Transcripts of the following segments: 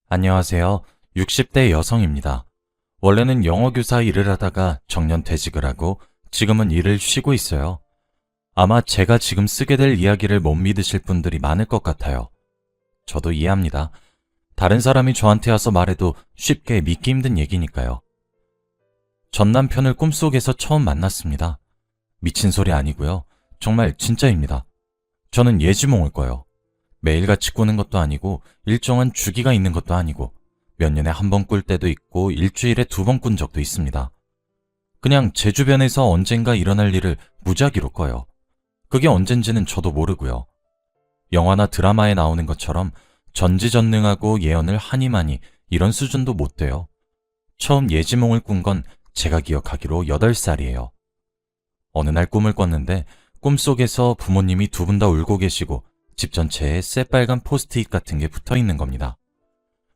안녕하세요. 60대 여성입니다. 원래는 영어교사 일을 하다가 정년퇴직을 하고 지금은 일을 쉬고 있어요. 아마 제가 지금 쓰게 될 이야기를 못 믿으실 분들이 많을 것 같아요. 저도 이해합니다. 다른 사람이 저한테 와서 말해도 쉽게 믿기 힘든 얘기니까요. 전 남편을 꿈속에서 처음 만났습니다. 미친 소리 아니고요. 정말 진짜입니다. 저는 예지몽을 꿔요. 매일같이 꾸는 것도 아니고 일정한 주기가 있는 것도 아니고 몇 년에 한 번 꿀 때도 있고 일주일에 2번 꾼 적도 있습니다. 그냥 제 주변에서 언젠가 일어날 일을 무작위로 꿔요. 그게 언젠지는 저도 모르고요. 영화나 드라마에 나오는 것처럼 전지전능하고 예언을 하니마니 이런 수준도 못 돼요. 처음 예지몽을 꾼 건 제가 기억하기로 8살이에요. 어느 날 꿈을 꿨는데 꿈속에서 부모님이 두 분 다 울고 계시고 집 전체에 새빨간 포스트잇 같은 게 붙어 있는 겁니다.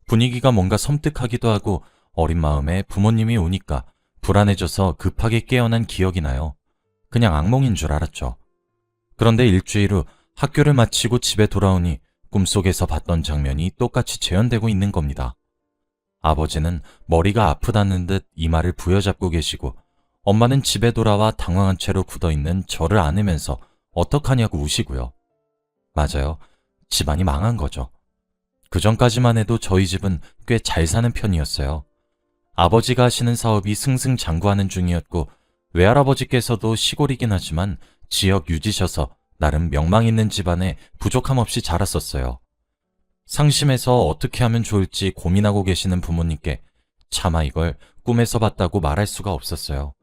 분위기가 뭔가 섬뜩하기도 하고 어린 마음에 부모님이 우니까 불안해져서 급하게 깨어난 기억이 나요. 그냥 악몽인 줄 알았죠. 그런데 일주일 후 학교를 마치고 집에 돌아오니 꿈속에서 봤던 장면이 똑같이 재현되고 있는 겁니다. 아버지는 머리가 아프다는 듯 이마를 부여잡고 계시고 엄마는 집에 돌아와 당황한 채로 굳어있는 저를 안으면서 어떡하냐고 우시고요. 맞아요. 집안이 망한 거죠. 그 전까지만 해도 저희 집은 꽤 잘 사는 편이었어요. 아버지가 하시는 사업이 승승장구하는 중이었고 외할아버지께서도 시골이긴 하지만 지역 유지셔서 나름 명망 있는 집안에 부족함 없이 자랐었어요. 상심해서 어떻게 하면 좋을지 고민하고 계시는 부모님께 차마 이걸 꿈에서 봤다고 말할 수가 없었어요.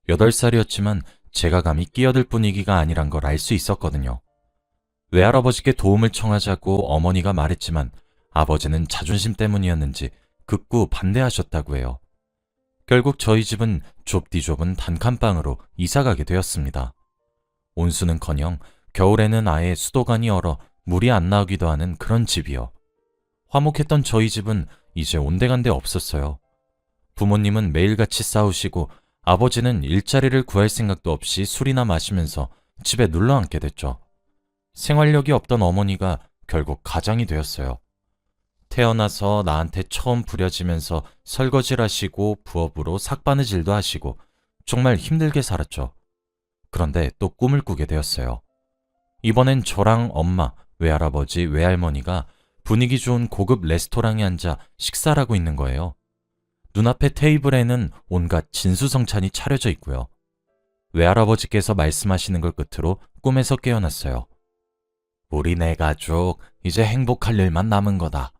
8살이었지만 제가 감히 끼어들 분위기가 아니란 걸 알 수 있었거든요. 외할아버지께 도움을 청하자고 어머니가 말했지만 아버지는 자존심 때문이었는지 극구 반대하셨다고 해요. 결국 저희 집은 좁디 좁은 단칸방으로 이사가게 되었습니다. 온수는커녕 겨울에는 아예 수도관이 얼어 물이 안 나오기도 하는 그런 집이요. 화목했던 저희 집은 이제 온데간데 없었어요. 부모님은 매일같이 싸우시고 아버지는 일자리를 구할 생각도 없이 술이나 마시면서 집에 눌러앉게 됐죠. 생활력이 없던 어머니가 결국 가장이 되었어요. 태어나서 나한테 처음 부려지면서 설거지를 하시고 부업으로 삭바느질도 하시고 정말 힘들게 살았죠. 그런데 또 꿈을 꾸게 되었어요. 이번엔 저랑 엄마, 외할아버지, 외할머니가 분위기 좋은 고급 레스토랑에 앉아 식사를 하고 있는 거예요. 눈앞에 테이블에는 온갖 진수성찬이 차려져 있고요. 외할아버지께서 말씀하시는 걸 끝으로 꿈에서 깨어났어요. 우리 네 가족 이제 행복할 일만 남은 거다.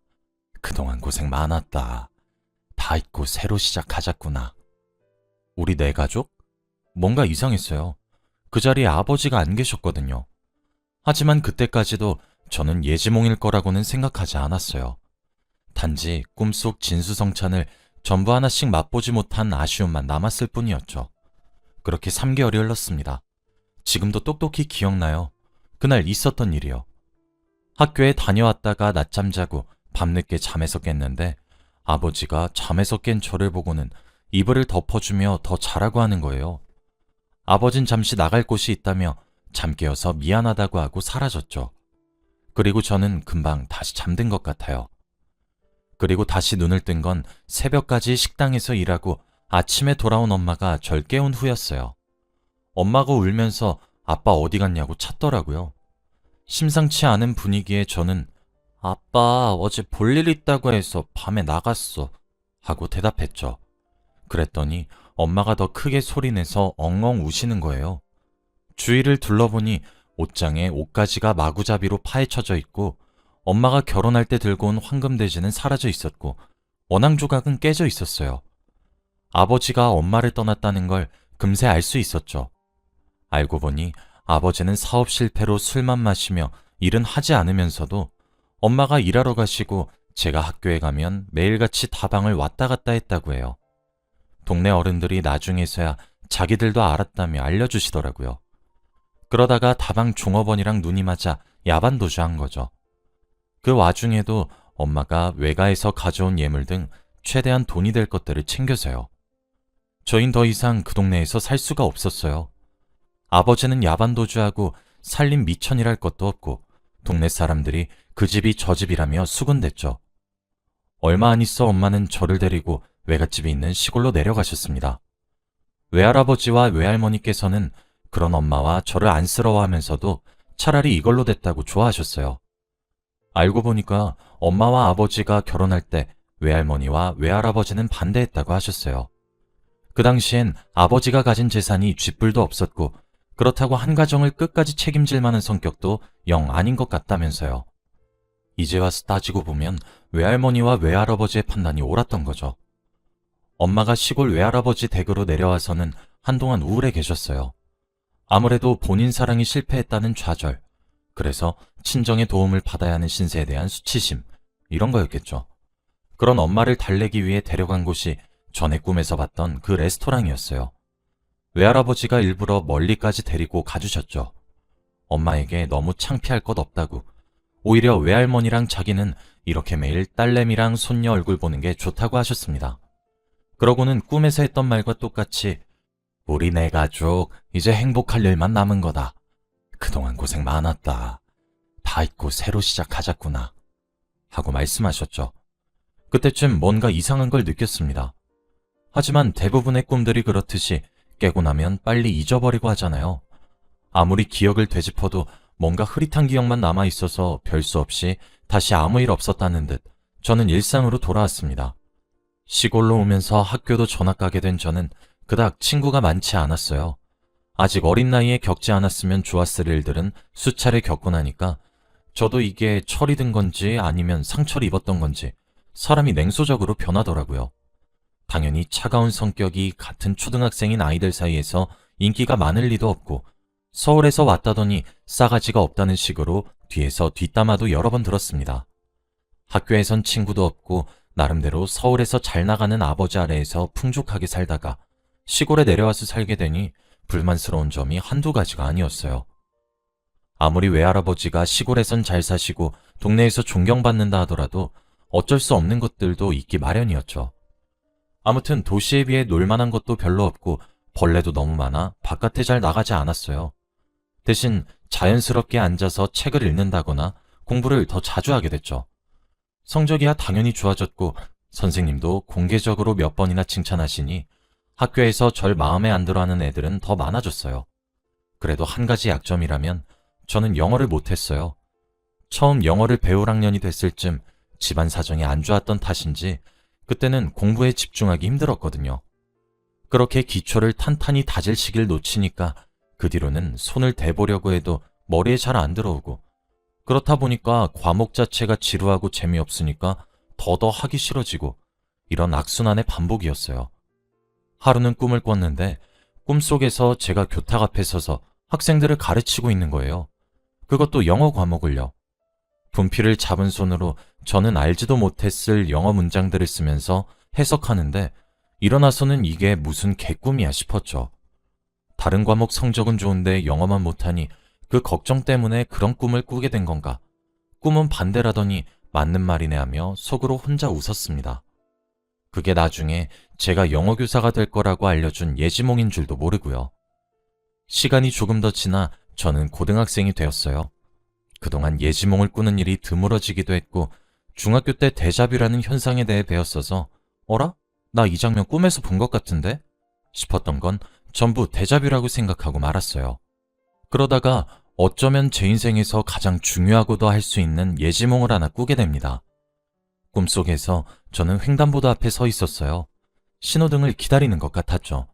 그동안 고생 많았다. 다 잊고 새로 시작하자꾸나. 우리 네 가족? 뭔가 이상했어요. 그 자리에 아버지가 안 계셨거든요. 하지만 그때까지도 저는 예지몽일 거라고는 생각하지 않았어요. 단지 꿈속 진수성찬을 전부 하나씩 맛보지 못한 아쉬움만 남았을 뿐이었죠. 그렇게 3개월이 흘렀습니다. 지금도 똑똑히 기억나요. 그날 있었던 일이요. 학교에 다녀왔다가 낮잠 자고 밤늦게 잠에서 깼는데 아버지가 잠에서 깬 저를 보고는 이불을 덮어주며 더 자라고 하는 거예요. 아버진 잠시 나갈 곳이 있다며 잠 깨어서 미안하다고 하고 사라졌죠. 그리고 저는 금방 다시 잠든 것 같아요. 그리고 다시 눈을 뜬 건 새벽까지 식당에서 일하고 아침에 돌아온 엄마가 절 깨운 후였어요. 엄마가 울면서 아빠 어디 갔냐고 찾더라고요. 심상치 않은 분위기에 저는 아빠 어제 볼 일 있다고 해서 밤에 나갔어 하고 대답했죠. 그랬더니 엄마가 더 크게 소리내서 엉엉 우시는 거예요. 주위를 둘러보니 옷장에 옷가지가 마구잡이로 파헤쳐져 있고 엄마가 결혼할 때 들고 온 황금돼지는 사라져 있었고 원앙 조각은 깨져 있었어요. 아버지가 엄마를 떠났다는 걸 금세 알 수 있었죠. 알고 보니 아버지는 사업 실패로 술만 마시며 일은 하지 않으면서도 엄마가 일하러 가시고 제가 학교에 가면 매일같이 다방을 왔다 갔다 했다고 해요. 동네 어른들이 나중에서야 자기들도 알았다며 알려주시더라고요. 그러다가 다방 종업원이랑 눈이 맞아 야반도주한 거죠. 그 와중에도 엄마가 외가에서 가져온 예물 등 최대한 돈이 될 것들을 챙겨서요. 저흰 더 이상 그 동네에서 살 수가 없었어요. 아버지는 야반도주하고 살림 미천이랄 것도 없고 동네 사람들이 그 집이 저 집이라며 수군댔죠. 얼마 안 있어 엄마는 저를 데리고 외갓집이 있는 시골로 내려가셨습니다. 외할아버지와 외할머니께서는 그런 엄마와 저를 안쓰러워하면서도 차라리 이걸로 됐다고 좋아하셨어요. 알고 보니까 엄마와 아버지가 결혼할 때 외할머니와 외할아버지는 반대했다고 하셨어요. 그 당시엔 아버지가 가진 재산이 쥐뿔도 없었고 그렇다고 한 가정을 끝까지 책임질 만한 성격도 영 아닌 것 같다면서요. 이제 와서 따지고 보면 외할머니와 외할아버지의 판단이 옳았던 거죠. 엄마가 시골 외할아버지 댁으로 내려와서는 한동안 우울해 계셨어요. 아무래도 본인 사랑이 실패했다는 좌절, 그래서 친정의 도움을 받아야 하는 신세에 대한 수치심, 이런 거였겠죠. 그런 엄마를 달래기 위해 데려간 곳이 전에 꿈에서 봤던 그 레스토랑이었어요. 외할아버지가 일부러 멀리까지 데리고 가주셨죠. 엄마에게 너무 창피할 것 없다고. 오히려 외할머니랑 자기는 이렇게 매일 딸내미랑 손녀 얼굴 보는 게 좋다고 하셨습니다. 그러고는 꿈에서 했던 말과 똑같이 우리 네 가족 이제 행복할 일만 남은 거다. 그동안 고생 많았다. 다 잊고 새로 시작하자꾸나. 하고 말씀하셨죠. 그때쯤 뭔가 이상한 걸 느꼈습니다. 하지만 대부분의 꿈들이 그렇듯이 깨고 나면 빨리 잊어버리고 하잖아요. 아무리 기억을 되짚어도 뭔가 흐릿한 기억만 남아있어서 별 수 없이 다시 아무 일 없었다는 듯 저는 일상으로 돌아왔습니다. 시골로 오면서 학교도 전학 가게 된 저는 그닥 친구가 많지 않았어요. 아직 어린 나이에 겪지 않았으면 좋았을 일들은 수차례 겪고 나니까 저도 이게 철이 든 건지 아니면 상처를 입었던 건지 사람이 냉소적으로 변하더라고요. 당연히 차가운 성격이 같은 초등학생인 아이들 사이에서 인기가 많을 리도 없고 서울에서 왔다더니 싸가지가 없다는 식으로 뒤에서 뒷담화도 여러 번 들었습니다. 학교에선 친구도 없고 나름대로 서울에서 잘 나가는 아버지 아래에서 풍족하게 살다가 시골에 내려와서 살게 되니 불만스러운 점이 한두 가지가 아니었어요. 아무리 외할아버지가 시골에선 잘 사시고 동네에서 존경받는다 하더라도 어쩔 수 없는 것들도 있기 마련이었죠. 아무튼 도시에 비해 놀만한 것도 별로 없고 벌레도 너무 많아 바깥에 잘 나가지 않았어요. 대신 자연스럽게 앉아서 책을 읽는다거나 공부를 더 자주 하게 됐죠. 성적이야 당연히 좋아졌고 선생님도 공개적으로 몇 번이나 칭찬하시니 학교에서 절 마음에 안 들어하는 애들은 더 많아졌어요. 그래도 한 가지 약점이라면 저는 영어를 못했어요. 처음 영어를 배울 학년이 됐을 쯤 집안 사정이 안 좋았던 탓인지 그때는 공부에 집중하기 힘들었거든요. 그렇게 기초를 탄탄히 다질 시기를 놓치니까 그 뒤로는 손을 대보려고 해도 머리에 잘 안 들어오고 그렇다 보니까 과목 자체가 지루하고 재미없으니까 더더 하기 싫어지고 이런 악순환의 반복이었어요. 하루는 꿈을 꿨는데 꿈속에서 제가 교탁 앞에 서서 학생들을 가르치고 있는 거예요. 그것도 영어 과목을요. 분필을 잡은 손으로 저는 알지도 못했을 영어 문장들을 쓰면서 해석하는데 일어나서는 이게 무슨 개꿈이야 싶었죠. 다른 과목 성적은 좋은데 영어만 못하니 그 걱정 때문에 그런 꿈을 꾸게 된 건가. 꿈은 반대라더니 맞는 말이네 하며 속으로 혼자 웃었습니다. 그게 나중에 제가 영어 교사가 될 거라고 알려준 예지몽인 줄도 모르고요. 시간이 조금 더 지나 저는 고등학생이 되었어요. 그동안 예지몽을 꾸는 일이 드물어지기도 했고 중학교 때 데자뷰라는 현상에 대해 배웠어서 어라? 나 이 장면 꿈에서 본 것 같은데? 싶었던 건 전부 데자뷰라고 생각하고 말았어요. 그러다가 어쩌면 제 인생에서 가장 중요하고도 할 수 있는 예지몽을 하나 꾸게 됩니다. 꿈속에서 저는 횡단보도 앞에 서 있었어요. 신호등을 기다리는 것 같았죠.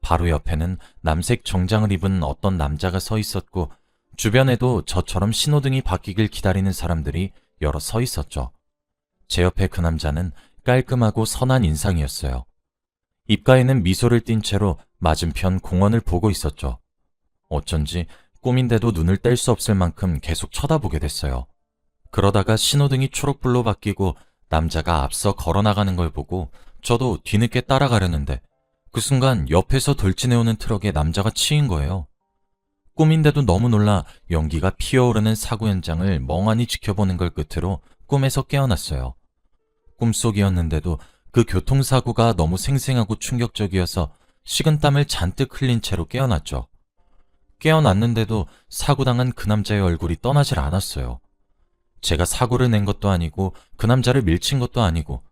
바로 옆에는 남색 정장을 입은 어떤 남자가 서 있었고 주변에도 저처럼 신호등이 바뀌길 기다리는 사람들이 여러 서 있었죠. 제 옆에 그 남자는 깔끔하고 선한 인상이었어요. 입가에는 미소를 띤 채로 맞은편 공원을 보고 있었죠. 어쩐지 꿈인데도 눈을 뗄 수 없을 만큼 계속 쳐다보게 됐어요. 그러다가 신호등이 초록불로 바뀌고 남자가 앞서 걸어나가는 걸 보고 저도 뒤늦게 따라가려는데 그 순간 옆에서 돌진해오는 트럭에 남자가 치인 거예요. 꿈인데도 너무 놀라 연기가 피어오르는 사고 현장을 멍하니 지켜보는 걸 끝으로 꿈에서 깨어났어요. 꿈속이었는데도 그 교통사고가 너무 생생하고 충격적이어서 식은땀을 잔뜩 흘린 채로 깨어났죠. 깨어났는데도 사고당한 그 남자의 얼굴이 떠나질 않았어요. 제가 사고를 낸 것도 아니고 그 남자를 밀친 것도 아니고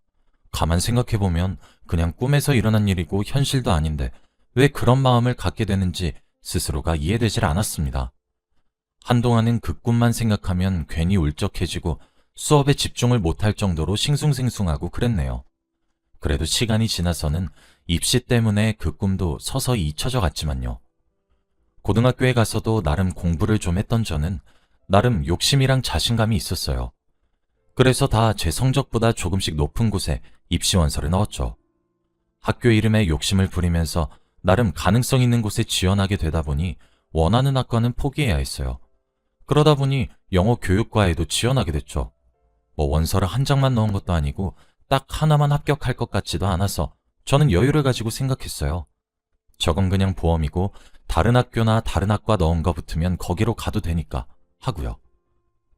가만 생각해보면 그냥 꿈에서 일어난 일이고 현실도 아닌데 왜 그런 마음을 갖게 되는지 스스로가 이해되질 않았습니다. 한동안은 그 꿈만 생각하면 괜히 울적해지고 수업에 집중을 못할 정도로 싱숭생숭하고 그랬네요. 그래도 시간이 지나서는 입시 때문에 그 꿈도 서서히 잊혀져 갔지만요. 고등학교에 가서도 나름 공부를 좀 했던 저는 나름 욕심이랑 자신감이 있었어요. 그래서 다 제 성적보다 조금씩 높은 곳에 입시원서를 넣었죠. 학교 이름에 욕심을 부리면서 나름 가능성 있는 곳에 지원하게 되다 보니 원하는 학과는 포기해야 했어요. 그러다 보니 영어 교육과에도 지원하게 됐죠. 뭐 원서를 한 장만 넣은 것도 아니고 딱 하나만 합격할 것 같지도 않아서 저는 여유를 가지고 생각했어요. 저건 그냥 보험이고 다른 학교나 다른 학과 넣은 거 붙으면 거기로 가도 되니까 하고요.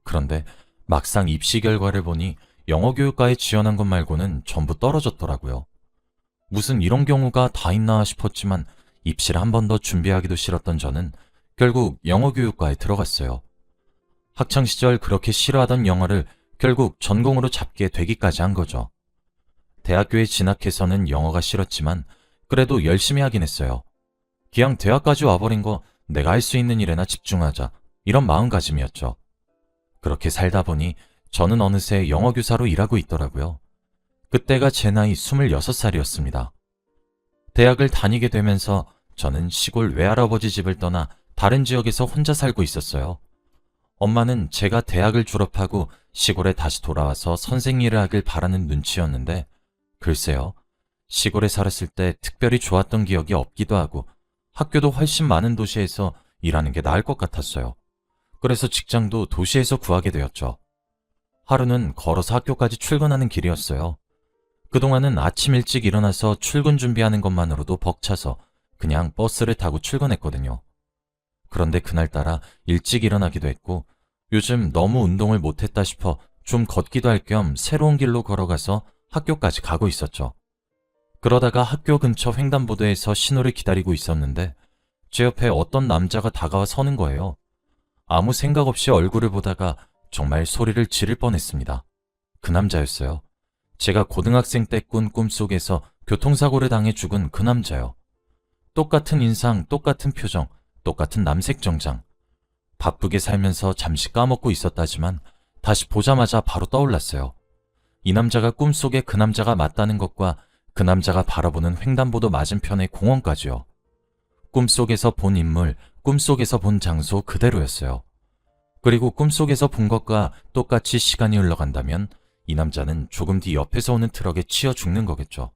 그런데 막상 입시 결과를 보니 영어 교육과에 지원한 것 말고는 전부 떨어졌더라고요. 무슨 이런 경우가 다 있나 싶었지만 입시를 한 번 더 준비하기도 싫었던 저는 결국 영어 교육과에 들어갔어요. 학창시절 그렇게 싫어하던 영어를 결국 전공으로 잡게 되기까지 한 거죠. 대학교에 진학해서는 영어가 싫었지만 그래도 열심히 하긴 했어요. 그냥 대학까지 와버린 거 내가 할 수 있는 일에나 집중하자, 이런 마음가짐이었죠. 그렇게 살다 보니 저는 어느새 영어교사로 일하고 있더라고요. 그때가 제 나이 26살이었습니다. 대학을 다니게 되면서 저는 시골 외할아버지 집을 떠나 다른 지역에서 혼자 살고 있었어요. 엄마는 제가 대학을 졸업하고 시골에 다시 돌아와서 선생 일을 하길 바라는 눈치였는데 글쎄요, 시골에 살았을 때 특별히 좋았던 기억이 없기도 하고 학교도 훨씬 많은 도시에서 일하는 게 나을 것 같았어요. 그래서 직장도 도시에서 구하게 되었죠. 하루는 걸어서 학교까지 출근하는 길이었어요. 그동안은 아침 일찍 일어나서 출근 준비하는 것만으로도 벅차서 그냥 버스를 타고 출근했거든요. 그런데 그날따라 일찍 일어나기도 했고 요즘 너무 운동을 못했다 싶어 좀 걷기도 할 겸 새로운 길로 걸어가서 학교까지 가고 있었죠. 그러다가 학교 근처 횡단보도에서 신호를 기다리고 있었는데 제 옆에 어떤 남자가 다가와 서는 거예요. 아무 생각 없이 얼굴을 보다가 정말 소리를 지를 뻔했습니다. 그 남자였어요. 제가 고등학생 때 꾼 꿈속에서 교통사고를 당해 죽은 그 남자요. 똑같은 인상, 똑같은 표정, 똑같은 남색 정장. 바쁘게 살면서 잠시 까먹고 있었다지만 다시 보자마자 바로 떠올랐어요. 이 남자가 꿈속에 그 남자가 맞다는 것과 그 남자가 바라보는 횡단보도 맞은편의 공원까지요. 꿈속에서 본 인물, 꿈속에서 본 장소 그대로였어요. 그리고 꿈속에서 본 것과 똑같이 시간이 흘러간다면 이 남자는 조금 뒤 옆에서 오는 트럭에 치여 죽는 거겠죠.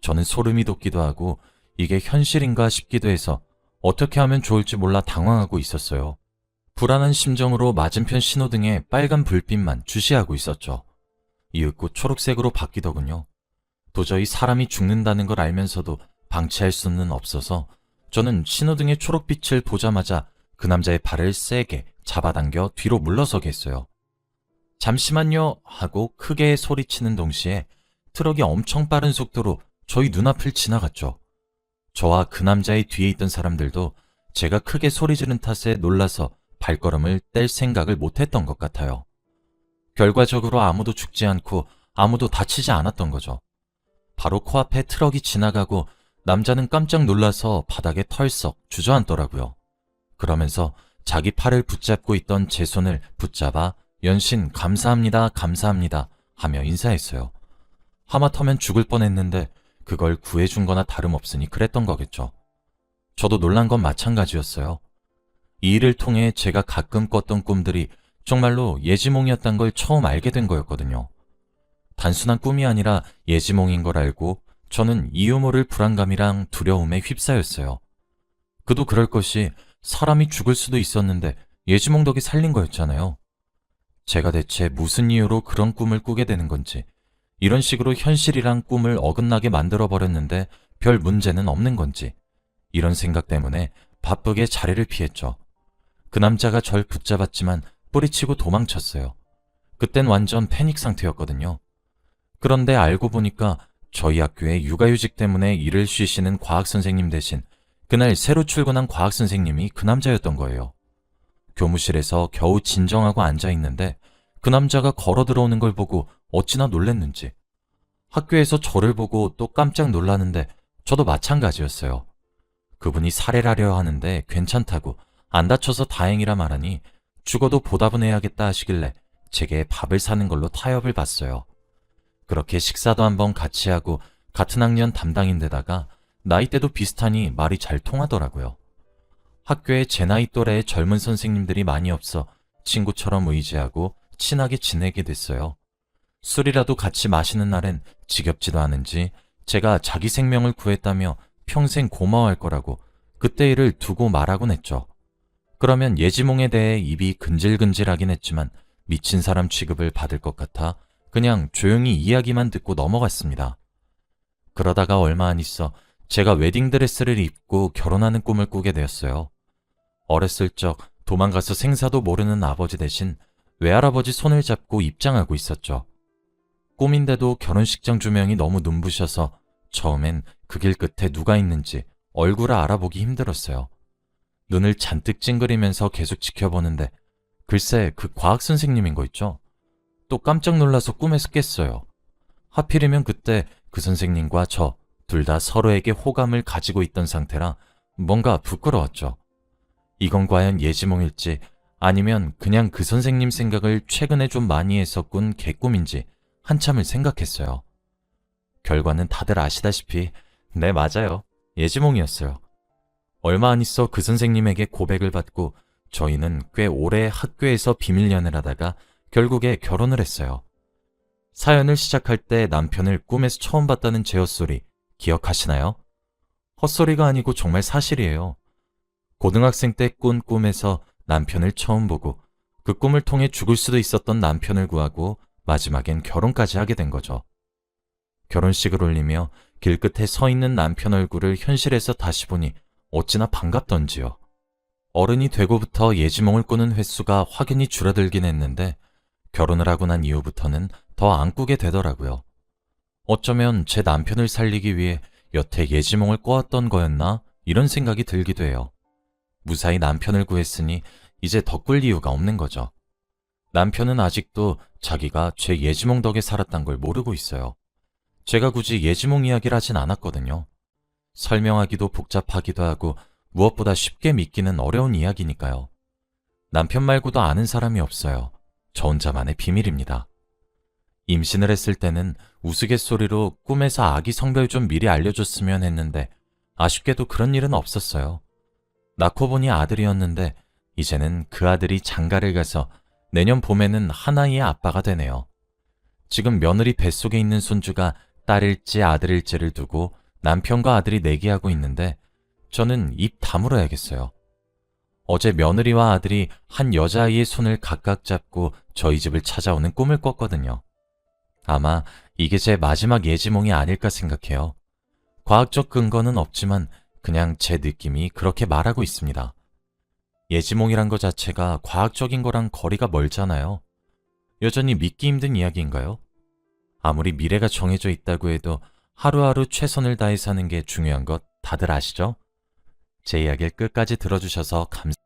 저는 소름이 돋기도 하고 이게 현실인가 싶기도 해서 어떻게 하면 좋을지 몰라 당황하고 있었어요. 불안한 심정으로 맞은편 신호등에 빨간 불빛만 주시하고 있었죠. 이윽고 초록색으로 바뀌더군요. 도저히 사람이 죽는다는 걸 알면서도 방치할 수는 없어서 저는 신호등의 초록빛을 보자마자 그 남자의 발을 세게 잡아당겨 뒤로 물러서게 했어요. 잠시만요 하고 크게 소리치는 동시에 트럭이 엄청 빠른 속도로 저희 눈앞을 지나갔죠. 저와 그 남자의 뒤에 있던 사람들도 제가 크게 소리 지른 탓에 놀라서 발걸음을 뗄 생각을 못했던 것 같아요. 결과적으로 아무도 죽지 않고 아무도 다치지 않았던 거죠. 바로 코앞에 트럭이 지나가고 남자는 깜짝 놀라서 바닥에 털썩 주저앉더라고요. 그러면서 자기 팔을 붙잡고 있던 제 손을 붙잡아 연신 감사합니다, 감사합니다 하며 인사했어요. 하마터면 죽을 뻔했는데 그걸 구해준 거나 다름없으니 그랬던 거겠죠. 저도 놀란 건 마찬가지였어요. 이 일을 통해 제가 가끔 꿨던 꿈들이 정말로 예지몽이었단 걸 처음 알게 된 거였거든요. 단순한 꿈이 아니라 예지몽인 걸 알고 저는 이유 모를 불안감이랑 두려움에 휩싸였어요. 그도 그럴 것이 사람이 죽을 수도 있었는데 예지몽 덕에 살린 거였잖아요. 제가 대체 무슨 이유로 그런 꿈을 꾸게 되는 건지, 이런 식으로 현실이랑 꿈을 어긋나게 만들어버렸는데 별 문제는 없는 건지, 이런 생각 때문에 바쁘게 자리를 피했죠. 그 남자가 절 붙잡았지만 뿌리치고 도망쳤어요. 그땐 완전 패닉 상태였거든요. 그런데 알고 보니까 저희 학교에 육아휴직 때문에 일을 쉬시는 과학선생님 대신 그날 새로 출근한 과학선생님이 그 남자였던 거예요. 교무실에서 겨우 진정하고 앉아있는데 그 남자가 걸어 들어오는 걸 보고 어찌나 놀랬는지. 학교에서 저를 보고 또 깜짝 놀라는데 저도 마찬가지였어요. 그분이 살해를 하려 하는데 괜찮다고 안 다쳐서 다행이라 말하니 죽어도 보답은 해야겠다 하시길래 제게 밥을 사는 걸로 타협을 봤어요. 그렇게 식사도 한번 같이 하고 같은 학년 담당인데다가 나이대도 비슷하니 말이 잘 통하더라고요. 학교에 제 나이 또래의 젊은 선생님들이 많이 없어 친구처럼 의지하고 친하게 지내게 됐어요. 술이라도 같이 마시는 날엔 지겹지도 않은지 제가 자기 생명을 구했다며 평생 고마워할 거라고 그때 일을 두고 말하곤 했죠. 그러면 예지몽에 대해 입이 근질근질하긴 했지만 미친 사람 취급을 받을 것 같아 그냥 조용히 이야기만 듣고 넘어갔습니다. 그러다가 얼마 안 있어 제가 웨딩드레스를 입고 결혼하는 꿈을 꾸게 되었어요. 어렸을 적 도망가서 생사도 모르는 아버지 대신 외할아버지 손을 잡고 입장하고 있었죠. 꿈인데도 결혼식장 조명이 너무 눈부셔서 처음엔 그 길 끝에 누가 있는지 얼굴을 알아보기 힘들었어요. 눈을 잔뜩 찡그리면서 계속 지켜보는데 글쎄 그 과학 선생님인 거 있죠? 또 깜짝 놀라서 꿈에서 깼어요. 하필이면 그때 그 선생님과 저 둘 다 서로에게 호감을 가지고 있던 상태라 뭔가 부끄러웠죠. 이건 과연 예지몽일지 아니면 그냥 그 선생님 생각을 최근에 좀 많이 해서 꾼 개꿈인지 한참을 생각했어요. 결과는 다들 아시다시피 네 맞아요. 예지몽이었어요. 얼마 안 있어 그 선생님에게 고백을 받고 저희는 꽤 오래 학교에서 비밀 연애를 하다가 결국에 결혼을 했어요. 사연을 시작할 때 남편을 꿈에서 처음 봤다는 제 헛소리 기억하시나요? 헛소리가 아니고 정말 사실이에요. 고등학생 때 꾼 꿈에서 남편을 처음 보고 그 꿈을 통해 죽을 수도 있었던 남편을 구하고 마지막엔 결혼까지 하게 된 거죠. 결혼식을 올리며 길끝에 서 있는 남편 얼굴을 현실에서 다시 보니 어찌나 반갑던지요. 어른이 되고부터 예지몽을 꾸는 횟수가 확연히 줄어들긴 했는데 결혼을 하고 난 이후부터는 더 안 꾸게 되더라고요. 어쩌면 제 남편을 살리기 위해 여태 예지몽을 꿔왔던 거였나 이런 생각이 들기도 해요. 무사히 남편을 구했으니 이제 더 꿀 이유가 없는 거죠. 남편은 아직도 자기가 제 예지몽 덕에 살았단 걸 모르고 있어요. 제가 굳이 예지몽 이야기를 하진 않았거든요. 설명하기도 복잡하기도 하고 무엇보다 쉽게 믿기는 어려운 이야기니까요. 남편 말고도 아는 사람이 없어요. 저 혼자만의 비밀입니다. 임신을 했을 때는 우스갯소리로 꿈에서 아기 성별 좀 미리 알려줬으면 했는데 아쉽게도 그런 일은 없었어요. 낳고 보니 아들이었는데 이제는 그 아들이 장가를 가서 내년 봄에는 한 아이의 아빠가 되네요. 지금 며느리 뱃속에 있는 손주가 딸일지 아들일지를 두고 남편과 아들이 내기하고 있는데 저는 입 다물어야겠어요. 어제 며느리와 아들이 한 여자아이의 손을 각각 잡고 저희 집을 찾아오는 꿈을 꿨거든요. 아마 이게 제 마지막 예지몽이 아닐까 생각해요. 과학적 근거는 없지만 그냥 제 느낌이 그렇게 말하고 있습니다. 예지몽이란 것 자체가 과학적인 거랑 거리가 멀잖아요. 여전히 믿기 힘든 이야기인가요? 아무리 미래가 정해져 있다고 해도 하루하루 최선을 다해 사는 게 중요한 것 다들 아시죠? 제 이야기를 끝까지 들어주셔서 감사합니다.